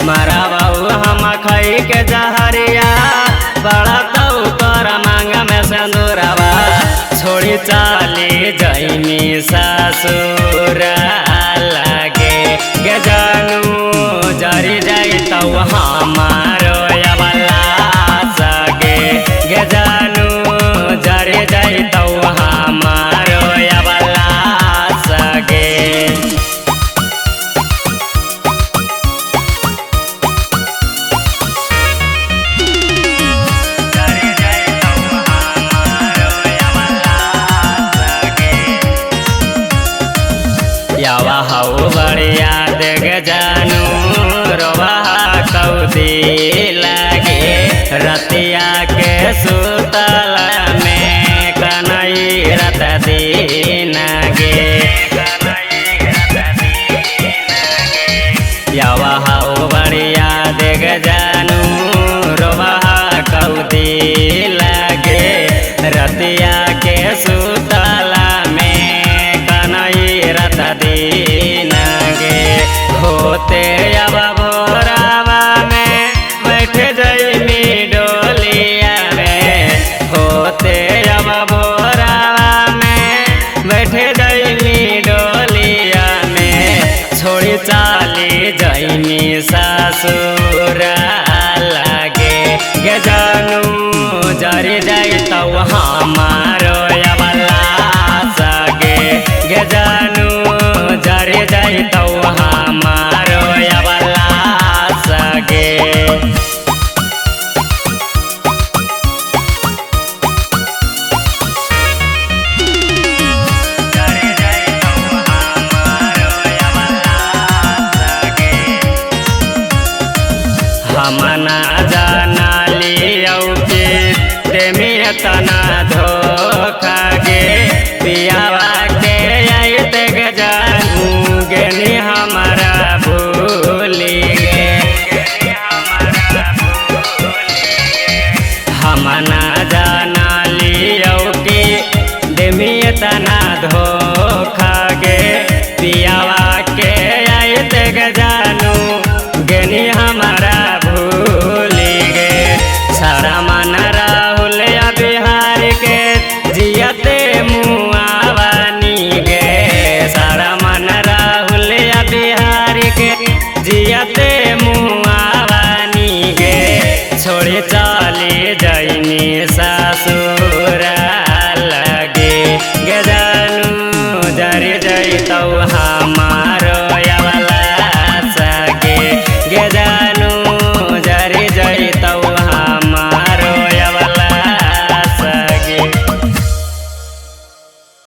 मारा बाबू हम खई के जहरिया बड़ा तो कर मांग में सिंदूरवा छोड़ी चाली जैनी ससुर लागे गे जानू जरी जाई तो हमारो अबला सगे गे जानू जरी जाई तो हमारो अबला सगे। यावा हाउ बढ़िया देख जानू रोवा कौदी लागे रतिया के सुतल में कनई रत दीनागे यावा हाउ बढ़िया देख जानू रोवा कौदी लागे रतिया के सुतल में कनई रत दीनागे होते अब भोरावा में बैठ जैनी डोलिया में होते अब भोरावा में बैठ जैनी डोलिया में छोड़ी चाली जैनी ससुर लागे गे जानू जरी जाई तो हमारो अबला सगे गे जानू जरी जाई तो हमारो अबला सगे। हम ना जाना लियो के प्रेमी तना धोखा गे पियावा के आई देख जानू गेनी हमारा भूली गे हम ना जाना लियो के प्रेमी तना धोखा गे पियावा के आई देख जानू गेनी हमारा भूली गे सारा मन राहुल बिहार के जियते मुआवानी गे सारा मन राहुल बिहार के जियते मुआवानी गे छोड़ी चाली जैनी सासु